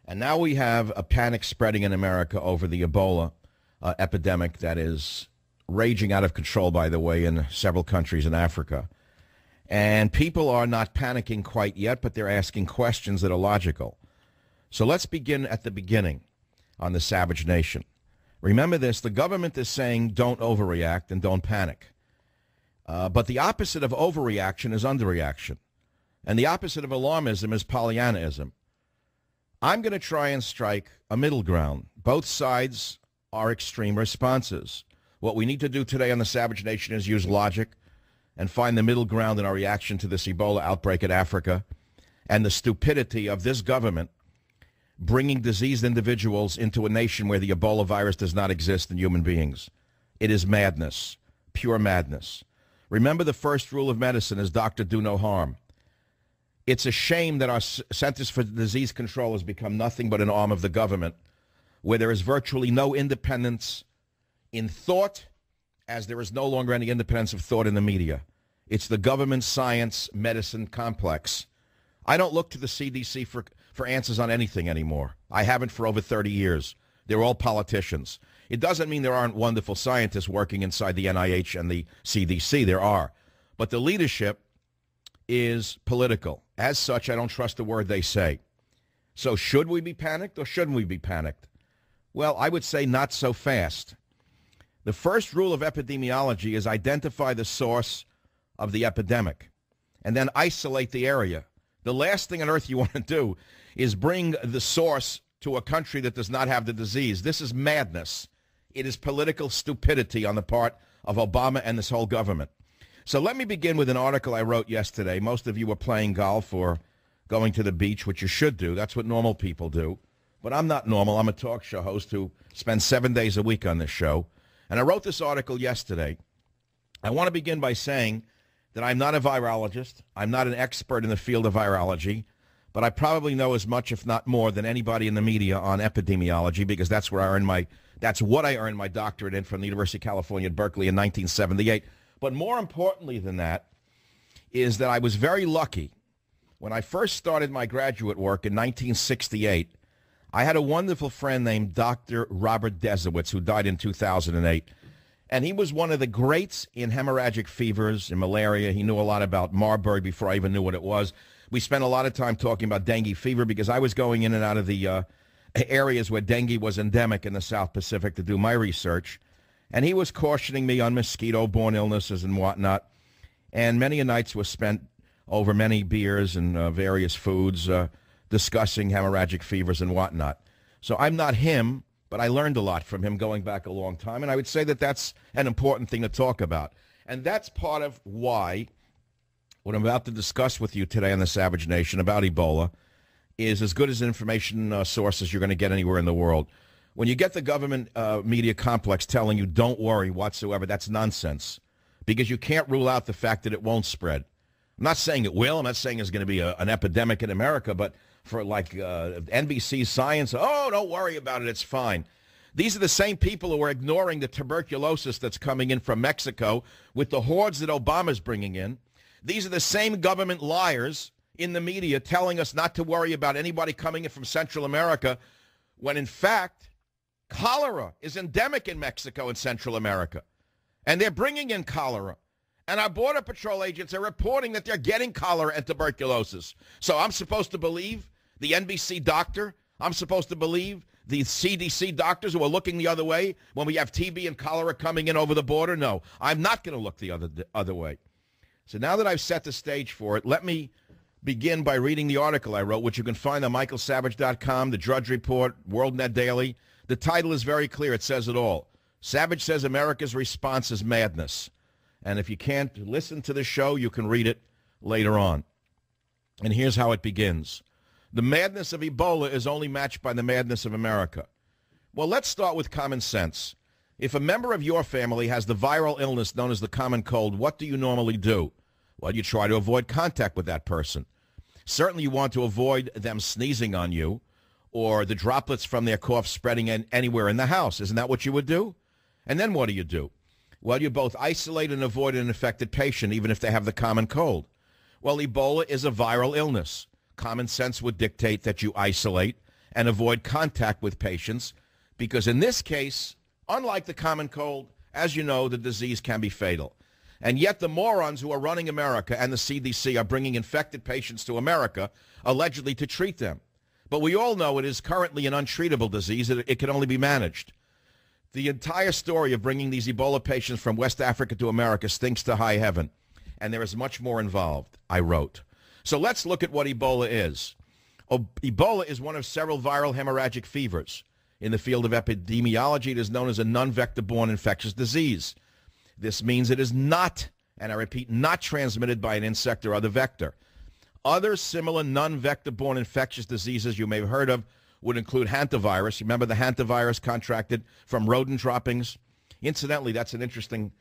And now we have a panic spreading in America over the Ebola epidemic that is raging out of control, by the way, in several countries in Africa. And people are not panicking quite yet, but they're asking questions that are logical. So let's begin at the beginning on the Savage Nation. Remember this, the government is saying don't overreact and don't panic. But the opposite of overreaction is underreaction. And the opposite of alarmism is Pollyannaism. I'm going to try and strike a middle ground. Both sides are extreme responses. What we need to do today on the Savage Nation is use logic and find the middle ground in our reaction to this Ebola outbreak in Africa and the stupidity of this government bringing diseased individuals into a nation where the Ebola virus does not exist in human beings. It is madness, pure madness. Remember, the first rule of medicine is doctor, do no harm. It's a shame that our Centers for Disease Control has become nothing but an arm of the government, where there is virtually no independence in thought, as there is no longer any independence of thought in the media. It's the government science medicine complex. I don't look to the CDC for answers on anything anymore. I haven't for over 30 years. They're all politicians. It doesn't mean there aren't wonderful scientists working inside the NIH and the CDC. There are. But the leadership is political. As such, I don't trust a word they say. So should we be panicked or shouldn't we be panicked? Well, I would say not so fast. The first rule of epidemiology is identify the source of the epidemic and then isolate the area. The last thing on earth you want to do is bring the source to a country that does not have the disease. This is madness. It is political stupidity on the part of Obama and this whole government. So let me begin with an article I wrote yesterday. Most of you were playing golf or going to the beach, which you should do. That's what normal people do. But I'm not normal. I'm a talk show host who spends 7 days a week on this show. And I wrote this article yesterday. I want to begin by saying that I'm not a virologist. I'm not an expert in the field of virology. But I probably know as much, if not more, than anybody in the media on epidemiology, because that's what I earned my doctorate in from the University of California at Berkeley in 1978. But more importantly than that is that I was very lucky. When I first started my graduate work in 1968, I had a wonderful friend named Dr. Robert Desowitz, who died in 2008. And he was one of the greats in hemorrhagic fevers and malaria. He knew a lot about Marburg before I even knew what it was. We spent a lot of time talking about dengue fever because I was going in and out of the areas where dengue was endemic in the South Pacific to do my research. And he was cautioning me on mosquito-borne illnesses and whatnot. And many nights were spent over many beers and various foods discussing hemorrhagic fevers and whatnot. So I'm not him, but I learned a lot from him going back a long time. And I would say that that's an important thing to talk about. And that's part of why what I'm about to discuss with you today on the Savage Nation about Ebola is as good as information source as you're going to get anywhere in the world. When you get the government media complex telling you don't worry whatsoever, that's nonsense, because you can't rule out the fact that it won't spread. I'm not saying it will. I'm not saying it's going to be an epidemic in America, but for like NBC Science, oh, don't worry about it, it's fine. These are the same people who are ignoring the tuberculosis that's coming in from Mexico with the hordes that Obama's bringing in. These are the same government liars in the media telling us not to worry about anybody coming in from Central America when, in fact, cholera is endemic in Mexico and Central America. And they're bringing in cholera. And our Border Patrol agents are reporting that they're getting cholera and tuberculosis. So I'm supposed to believe the NBC doctor? I'm supposed to believe the CDC doctors who are looking the other way when we have TB and cholera coming in over the border? No, I'm not going to look the other way. So now that I've set the stage for it, let me begin by reading the article I wrote, which you can find on michaelsavage.com, The Drudge Report, WorldNet Daily. The title is very clear. It says it all. Savage says America's response is madness. And if you can't listen to the show, you can read it later on. And here's how it begins. The madness of Ebola is only matched by the madness of America. Well, let's start with common sense. If a member of your family has the viral illness known as the common cold, what do you normally do? Well, you try to avoid contact with that person. Certainly you want to avoid them sneezing on you or the droplets from their cough spreading anywhere in the house. Isn't that what you would do? And then what do? Well, you both isolate and avoid an infected patient, even if they have the common cold. Well, Ebola is a viral illness. Common sense would dictate that you isolate and avoid contact with patients, because in this case, unlike the common cold, as you know, the disease can be fatal. And yet the morons who are running America and the CDC are bringing infected patients to America, allegedly to treat them. But we all know it is currently an untreatable disease. It can only be managed. The entire story of bringing these Ebola patients from West Africa to America stinks to high heaven. And there is much more involved, I wrote. So let's look at what Ebola is. Ebola is one of several viral hemorrhagic fevers. In the field of epidemiology, it is known as a non-vector-borne infectious disease. This means it is not, and I repeat, not transmitted by an insect or other vector. Other similar non-vector-borne infectious diseases you may have heard of would include hantavirus. Remember the hantavirus contracted from rodent droppings? Incidentally, that's an interesting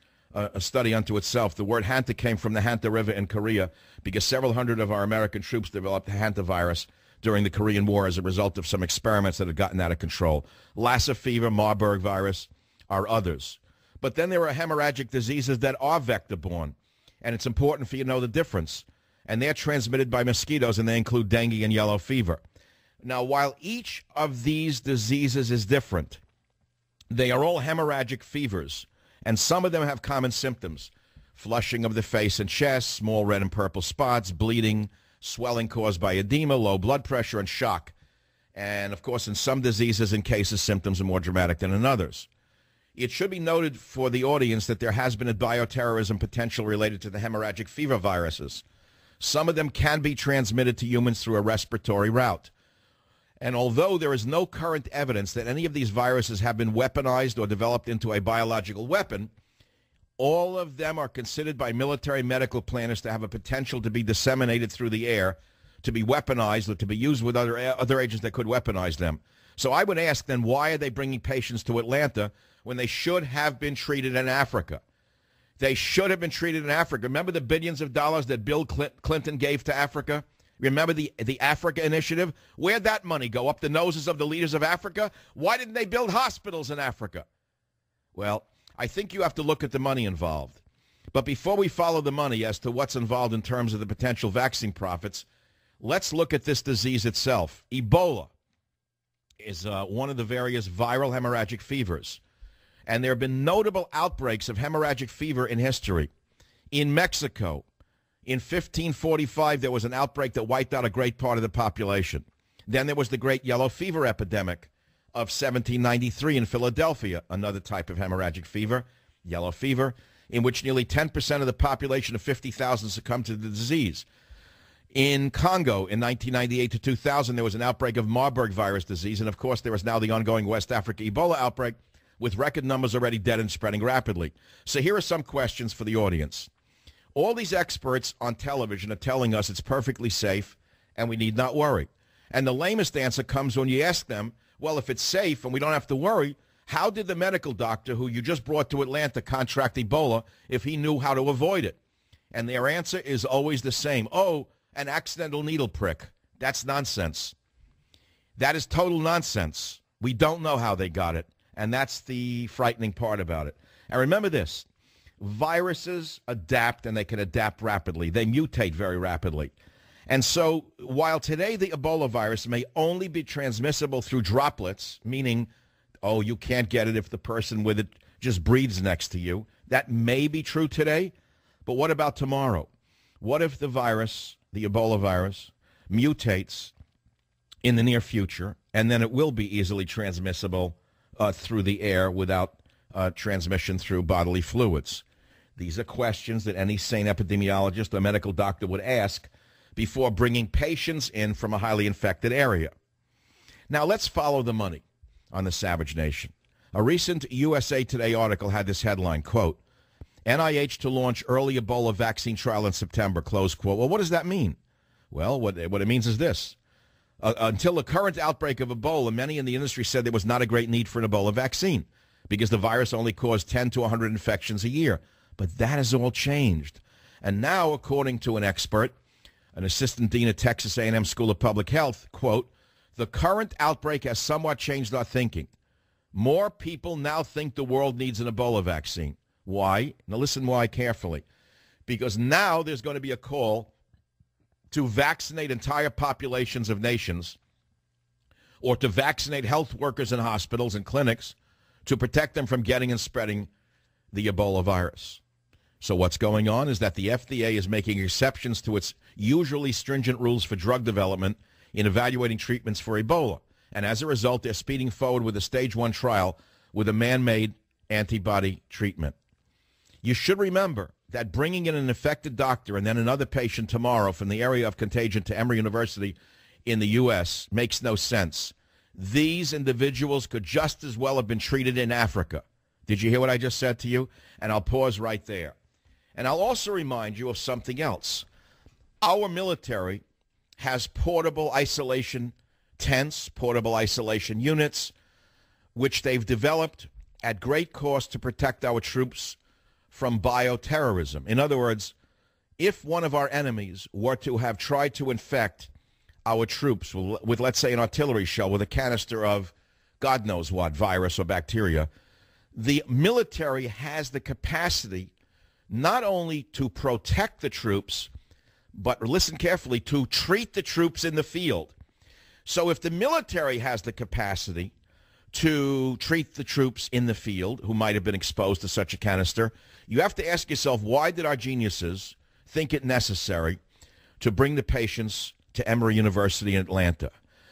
study unto itself. The word hanta came from the Hanta River in Korea because several hundred of our American troops developed hantavirus during the Korean War as a result of some experiments that had gotten out of control. Lassa fever, Marburg virus are others. But then there are hemorrhagic diseases that are vector-borne, and it's important for you to know the difference. And they're transmitted by mosquitoes, and they include dengue and yellow fever. Now, while each of these diseases is different, they are all hemorrhagic fevers, and some of them have common symptoms: flushing of the face and chest, small red and purple spots, bleeding, swelling caused by edema, low blood pressure, and shock. And, of course, in some diseases and cases, symptoms are more dramatic than in others. It should be noted for the audience that there has been a bioterrorism potential related to the hemorrhagic fever viruses. Some of them can be transmitted to humans through a respiratory route. And although there is no current evidence that any of these viruses have been weaponized or developed into a biological weapon, all of them are considered by military medical planners to have a potential to be disseminated through the air, to be weaponized, or to be used with other agents that could weaponize them. So I would ask then, why are they bringing patients to Atlanta when they should have been treated in Africa? They should have been treated in Africa. Remember the billions of dollars that Bill Clinton gave to Africa? Remember the Africa Initiative? Where'd that money go? Up the noses of the leaders of Africa? Why didn't they build hospitals in Africa? Well, I think you have to look at the money involved. But before we follow the money as to what's involved in terms of the potential vaccine profits, let's look at this disease itself. Ebola is one of the various viral hemorrhagic fevers. And there have been notable outbreaks of hemorrhagic fever in history. In Mexico, in 1545, there was an outbreak that wiped out a great part of the population. Then there was the great yellow fever epidemic of 1793 in Philadelphia, another type of hemorrhagic fever, yellow fever, in which nearly 10% of the population of 50,000 succumbed to the disease. In Congo, in 1998 to 2000, there was an outbreak of Marburg virus disease, and of course there is now the ongoing West Africa Ebola outbreak, with record numbers already dead and spreading rapidly. So here are some questions for the audience. All these experts on television are telling us it's perfectly safe and we need not worry. And the lamest answer comes when you ask them, well, if it's safe and we don't have to worry, how did the medical doctor who you just brought to Atlanta contract Ebola if he knew how to avoid it? And their answer is always the same. Oh, an accidental needle prick. That's nonsense. That is total nonsense. We don't know how they got it. And that's the frightening part about it. And remember this, viruses adapt, and they can adapt rapidly. They mutate very rapidly. And so while today the Ebola virus may only be transmissible through droplets, meaning, oh, you can't get it if the person with it just breathes next to you, that may be true today. But what about tomorrow? What if the virus, the Ebola virus, mutates in the near future, and then it will be easily transmissible through the air without transmission through bodily fluids? These are questions that any sane epidemiologist or medical doctor would ask before bringing patients in from a highly infected area. Now, let's follow the money on the savage nation. A recent USA Today article had this headline, quote, NIH to launch early Ebola vaccine trial in September, close quote. Well, what does that mean? Well, what it means is this. Until the current outbreak of Ebola, many in the industry said there was not a great need for an Ebola vaccine because the virus only caused 10 to 100 infections a year. But that has all changed. And now, according to an expert, an assistant dean at Texas A&M School of Public Health, quote, the current outbreak has somewhat changed our thinking. More people now think the world needs an Ebola vaccine. Why? Now listen why carefully. Because now there's going to be a call to vaccinate entire populations of nations or to vaccinate health workers in hospitals and clinics to protect them from getting and spreading the Ebola virus. So what's going on is that the FDA is making exceptions to its usually stringent rules for drug development in evaluating treatments for Ebola. And as a result, they're speeding forward with a stage 1 trial with a man-made antibody treatment. You should remember that bringing in an infected doctor and then another patient tomorrow from the area of contagion to Emory University in the U.S. makes no sense. These individuals could just as well have been treated in Africa. Did you hear what I just said to you? And I'll pause right there. And I'll also remind you of something else. Our military has portable isolation tents, portable isolation units, which they've developed at great cost to protect our troops from bioterrorism. In other words, if one of our enemies were to have tried to infect our troops with, let's say, an artillery shell with a canister of God knows what, virus or bacteria, the military has the capacity not only to protect the troops, but listen carefully, to treat the troops in the field. So if the military has the capacity to treat the troops in the field who might have been exposed to such a canister, you have to ask yourself, why did our geniuses think it necessary to bring the patients to Emory University in Atlanta?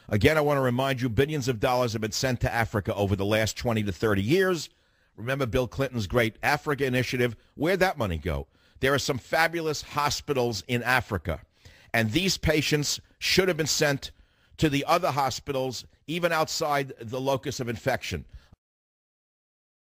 Again, I want to remind you, billions of dollars have been sent to Africa over the last 20 to 30 years. Remember Bill Clinton's great Africa initiative? Where'd that money go? There are some fabulous hospitals in Africa, and these patients should have been sent to the other hospitals, even outside the locus of infection.